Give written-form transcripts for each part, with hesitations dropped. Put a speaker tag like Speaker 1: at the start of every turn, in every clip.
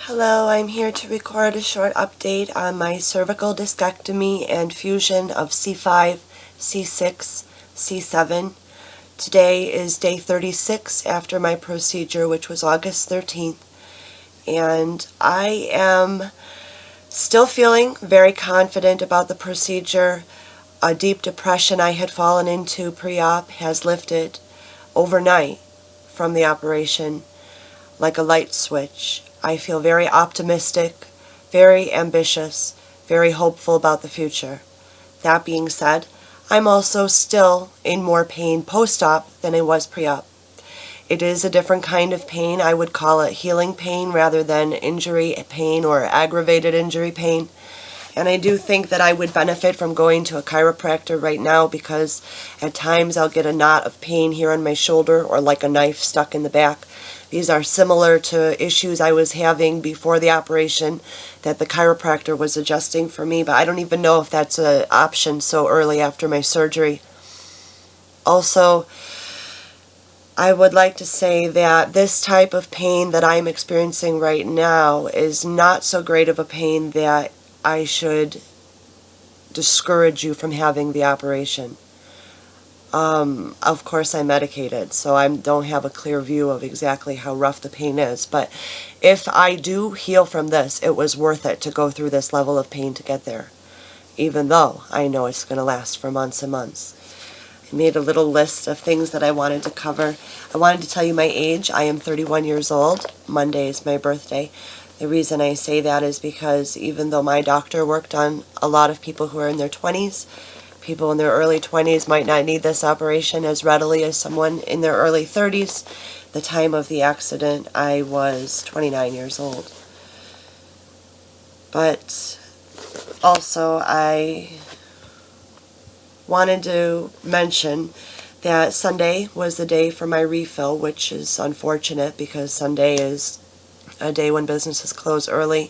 Speaker 1: Hello, I'm here to record a short update on my cervical discectomy and fusion of C5, C6, C7. Today is day 36 after my procedure, which was August 13th, and I am still feeling very confident about the procedure. A deep depression I had fallen into pre-op has lifted overnight from the operation like a light switch. I feel very optimistic, very ambitious, very hopeful about the future. That being said, I'm also still in more pain post-op than I was pre-op. It is a different kind of pain. I would call it healing pain rather than injury pain or aggravated injury pain. And I do think that I would benefit from going to a chiropractor right now because at times I'll get a knot of pain here on my shoulder or like a knife stuck in the back. These are similar to issues I was having before the operation that the chiropractor was adjusting for me, but I don't even know if that's an option so early after my surgery. Also, I would like to say that this type of pain that I'm experiencing right now is not so great of a pain that I should discourage you from having the operation. Of course I'm medicated, so I don't have a clear view of exactly how rough the pain is, but if I do heal from this, it was worth it to go through this level of pain to get there, even though I know it's going to last for months and months. I made a little list of things that I wanted to cover. I wanted to tell you my age. I am 31 years old. Monday is my birthday. The reason I say that is because even though my doctor worked on a lot of people who are in their 20s, people in their early 20s might not need this operation as readily as someone in their early 30s. The time of the accident, I was 29 years old. But also, I wanted to mention that Sunday was the day for my refill, which is unfortunate because Sunday is a day when businesses close early.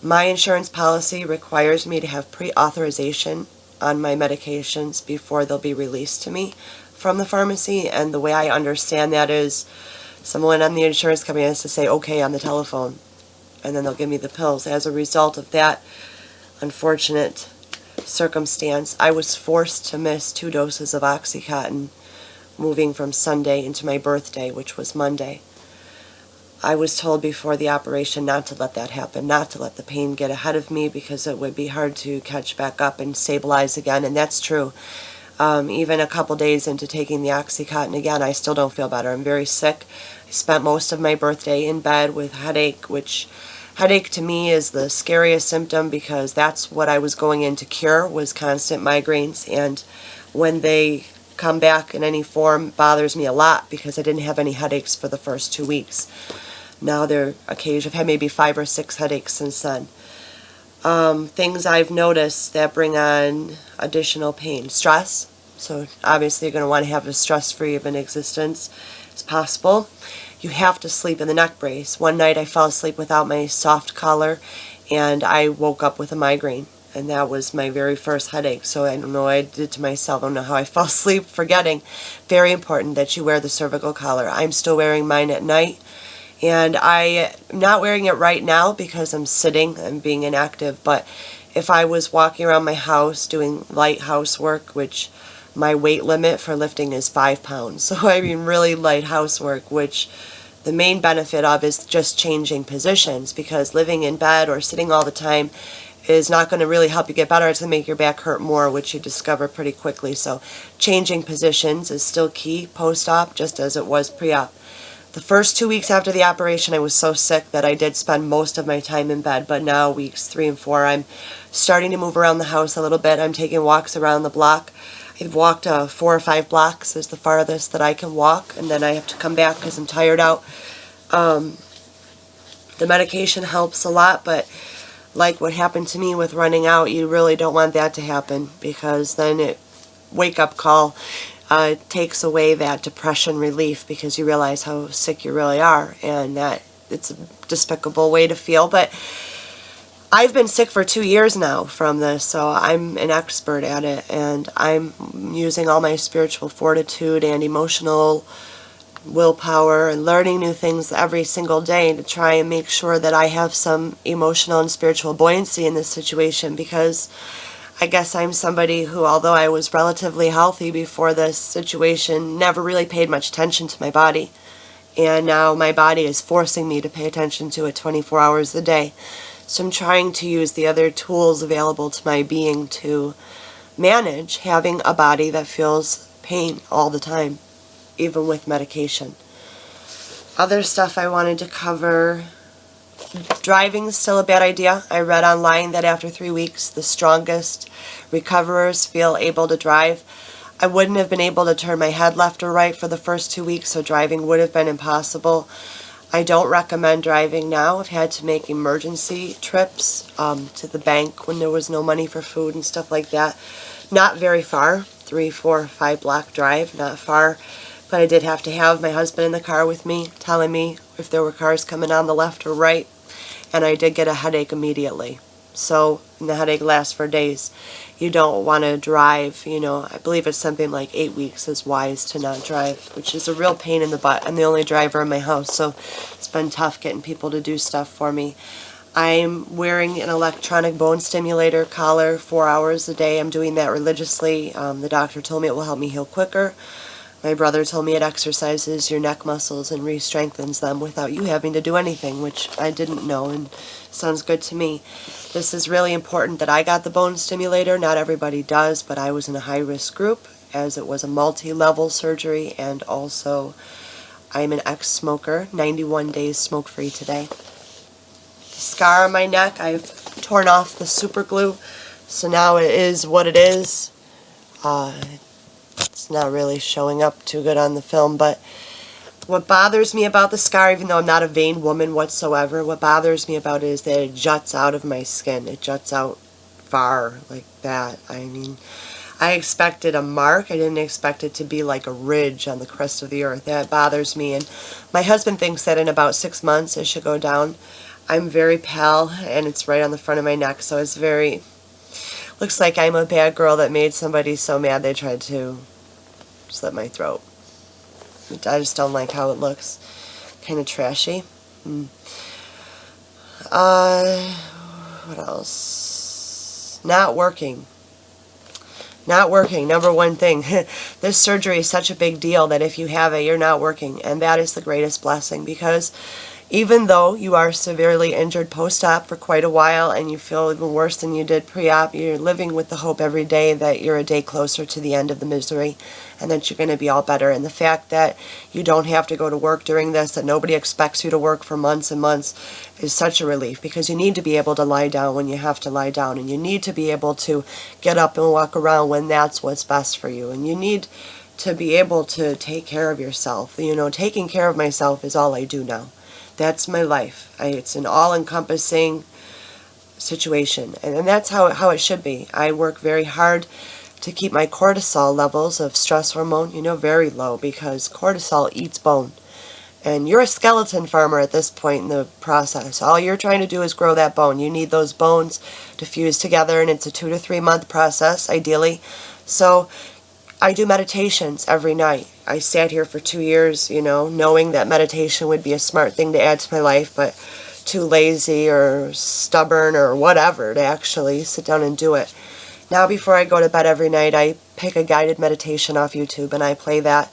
Speaker 1: My insurance policy requires me to have pre-authorization on my medications before they'll be released to me from the pharmacy, and the way I understand that is someone on the insurance company has to say okay on the telephone, and then they'll give me the pills. As a result of that unfortunate circumstance, I was forced to miss 2 doses of Oxycontin moving from Sunday into my birthday, which was Monday. I was told before the operation not to let that happen, not to let the pain get ahead of me because it would be hard to catch back up and stabilize again, and that's true. Even a couple days into taking the Oxycontin again, I still don't feel better. I'm very sick. I spent most of my birthday in bed with headache, which headache to me is the scariest symptom because that's what I was going in to cure, was constant migraines, and when they come back in any form, it bothers me a lot because I didn't have any headaches for the first 2 weeks. Now they're occasionally, I've had maybe 5 or 6 headaches since then. Things I've noticed that bring on additional pain. Stress. So obviously you're going to want to have as stress-free of an existence as possible. You have to sleep in the neck brace. One night I fell asleep without my soft collar and I woke up with a migraine. And that was my very first headache. So I don't know what I did to myself. I don't know how I fell asleep forgetting. Very important that you wear the cervical collar. I'm still wearing mine at night. And I'm not wearing it right now because I'm sitting and being inactive, but if I was walking around my house doing light housework, which my weight limit for lifting is 5 pounds, so I mean really light housework, which the main benefit of is just changing positions, because living in bed or sitting all the time is not going to really help you get better. It's going to make your back hurt more, which you discover pretty quickly. So changing positions is still key post-op, just as it was pre-op. The first 2 weeks after the operation, I was so sick that I did spend most of my time in bed, but now weeks 3 and 4, I'm starting to move around the house a little bit. I'm taking walks around the block. I've walked 4 or 5 blocks is the farthest that I can walk, and then I have to come back because I'm tired out. The medication helps a lot, but like what happened to me with running out, you really don't want that to happen because then it wake-up call takes away that depression relief because you realize how sick you really are, and that it's a despicable way to feel. But I've been sick for 2 years now from this, so I'm an expert at it, and I'm using all my spiritual fortitude and emotional willpower and learning new things every single day to try and make sure that I have some emotional and spiritual buoyancy in this situation, because I guess I'm somebody who, although I was relatively healthy before this situation, never really paid much attention to my body. And now my body is forcing me to pay attention to it 24 hours a day. So I'm trying to use the other tools available to my being to manage having a body that feels pain all the time, even with medication. Other stuff I wanted to cover: driving is still a bad idea. I read online that after 3 weeks, the strongest recoverers feel able to drive. I wouldn't have been able to turn my head left or right for the first 2 weeks, so driving would have been impossible. I don't recommend driving now. I've had to make emergency trips to the bank when there was no money for food and stuff like that. Not very far, 3, 4, 5 block drive, not far. But I did have to have my husband in the car with me, telling me if there were cars coming on the left or right. And I did get a headache immediately. So, and the headache lasts for days. You don't want to drive, I believe it's something like 8 weeks is wise to not drive, which is a real pain in the butt. I'm the only driver in my house, so it's been tough getting people to do stuff for me. I'm wearing an electronic bone stimulator collar 4 hours a day. I'm doing that religiously. The doctor told me it will help me heal quicker. My brother told me it exercises your neck muscles and re-strengthens them without you having to do anything, which I didn't know, and sounds good to me. This is really important that I got the bone stimulator. Not everybody does, but I was in a high-risk group, as it was a multi-level surgery, and also I'm an ex-smoker, 91 days smoke-free today. The scar on my neck, I've torn off the super glue, so now it is what it is. It's not really showing up too good on the film, but what bothers me about the scar, even though I'm not a vain woman whatsoever, what bothers me about it is that it juts out of my skin. It juts out far like that. I mean, I expected a mark. I didn't expect it to be like a ridge on the crust of the earth. That bothers me, and my husband thinks that in about 6 months it should go down. I'm very pale, and it's right on the front of my neck, so it's very... looks like I'm a bad girl that made somebody so mad they tried to slit my throat. I just don't like how it looks. Kind of trashy. What else? Not working. Not working, number one thing. This surgery is such a big deal that if you have it, you're not working. And that is the greatest blessing, because even though you are severely injured post-op for quite a while and you feel even worse than you did pre-op, you're living with the hope every day that you're a day closer to the end of the misery and that you're going to be all better. And the fact that you don't have to go to work during this, that nobody expects you to work for months and months, is such a relief, because you need to be able to lie down when you have to lie down, and you need to be able to get up and walk around when that's what's best for you, and you need to be able to take care of yourself. Taking care of myself is all I do now. That's my life. It's an all-encompassing situation, and that's how it should be. I work very hard to keep my cortisol levels of stress hormone, very low, because cortisol eats bone. And you're a skeleton farmer at this point in the process. All you're trying to do is grow that bone. You need those bones to fuse together, and it's a 2 to 3 month process, ideally. So I do meditations every night. I sat here for 2 years, knowing that meditation would be a smart thing to add to my life, but too lazy or stubborn or whatever to actually sit down and do it. Now, before I go to bed every night, I pick a guided meditation off YouTube and I play that,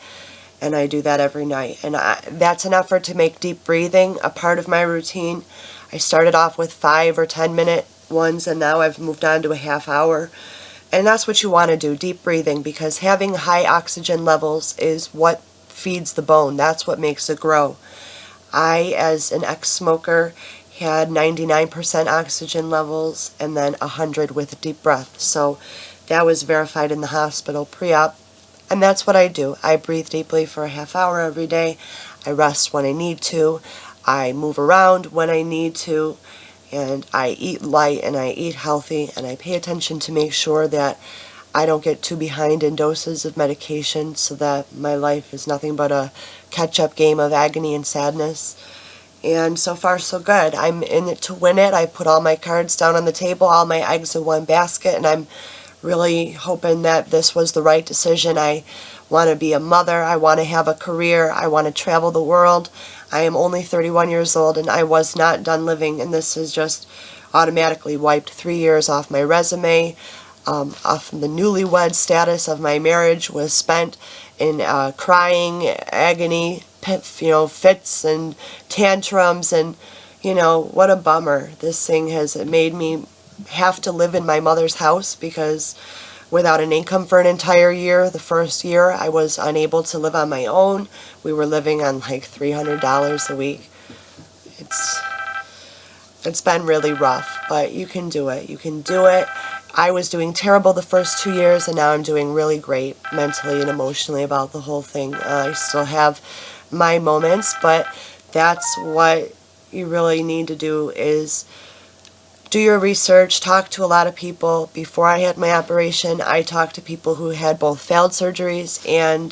Speaker 1: and I do that every night. And that's an effort to make deep breathing a part of my routine. I started off with 5 or 10 minute ones, and now I've moved on to a half hour. And that's what you want to do, deep breathing, because having high oxygen levels is what feeds the bone. That's what makes it grow. I, as an ex-smoker, had 99% oxygen levels and then 100 with deep breath. So that was verified in the hospital pre-op. And that's what I do. I breathe deeply for a half hour every day. I rest when I need to. I move around when I need to. And I eat light and I eat healthy, and I pay attention to make sure that I don't get too behind in doses of medication, so that my life is nothing but a catch-up game of agony and sadness. And so far so good. I'm in it to win it. I put all my cards down on the table, all my eggs in one basket, and I'm really hoping that this was the right decision. I want to be a mother. I want to have a career. I want to travel the world. I am only 31 years old, and I was not done living, and this has just automatically wiped 3 years off my resume. Off the newlywed status of my marriage was spent in crying, agony, fits and tantrums, and what a bummer. This thing has made me have to live in my mother's house, because without an income for an entire year, the first year I was unable to live on my own. We were living on like $300 a week. It's been really rough, but you can do it. You can do it. I was doing terrible the first 2 years, and now I'm doing really great mentally and emotionally about the whole thing. I still have my moments, but that's what you really need to do, is do your research, talk to a lot of people. Before I had my operation, I talked to people who had both failed surgeries and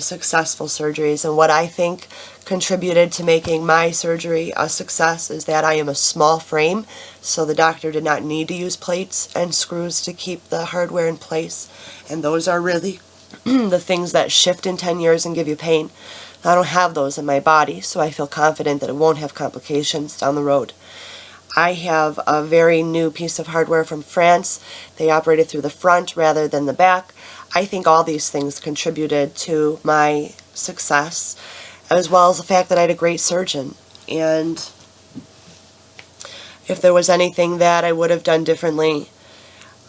Speaker 1: successful surgeries, and what I think contributed to making my surgery a success is that I am a small frame, so the doctor did not need to use plates and screws to keep the hardware in place, and those are really the things that shift in 10 years and give you pain. I don't have those in my body, so I feel confident that it won't have complications down the road. I have a very new piece of hardware from France. They operated through the front rather than the back. I think all these things contributed to my success, as well as the fact that I had a great surgeon. And if there was anything that I would have done differently,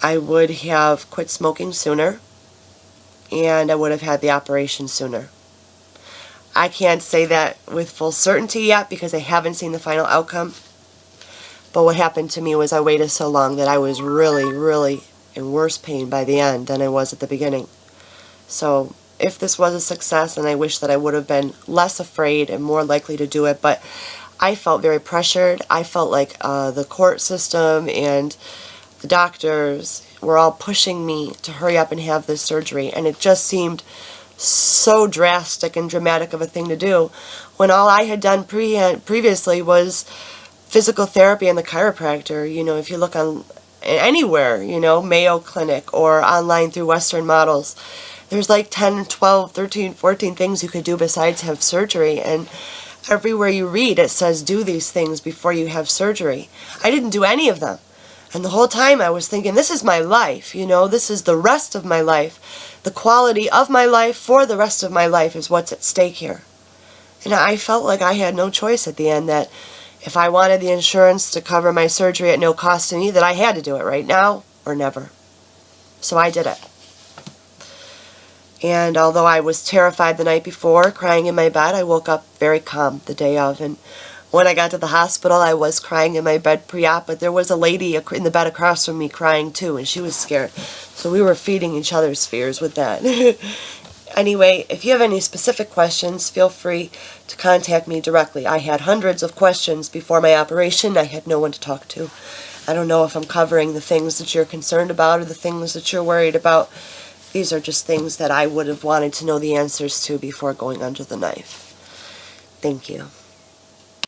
Speaker 1: I would have quit smoking sooner, and I would have had the operation sooner. I can't say that with full certainty yet because I haven't seen the final outcome. But what happened to me was I waited so long that I was really, really in worse pain by the end than I was at the beginning. So if this was a success, and I wish that I would have been less afraid and more likely to do it, but I felt very pressured. I felt like the court system and the doctors were all pushing me to hurry up and have this surgery, and it just seemed so drastic and dramatic of a thing to do, when all I had done previously was physical therapy and the chiropractor. If you look on anywhere, Mayo Clinic or online through Western Models, there's like 10, 12, 13, 14 things you could do besides have surgery, and everywhere you read it says do these things before you have surgery. I didn't do any of them, and the whole time I was thinking, this is my life, this is the rest of my life. The quality of my life for the rest of my life is what's at stake here. And I felt like I had no choice at the end, that if I wanted the insurance to cover my surgery at no cost to me, that I had to do it right now or never. So I did it. And although I was terrified the night before, crying in my bed, I woke up very calm the day of. And when I got to the hospital, I was crying in my bed pre-op, but there was a lady in the bed across from me crying too, and she was scared. So we were feeding each other's fears with that. Anyway, if you have any specific questions, feel free to contact me directly. I had hundreds of questions before my operation. I had no one to talk to. I don't know if I'm covering the things that you're concerned about or the things that you're worried about. These are just things that I would have wanted to know the answers to before going under the knife. Thank you.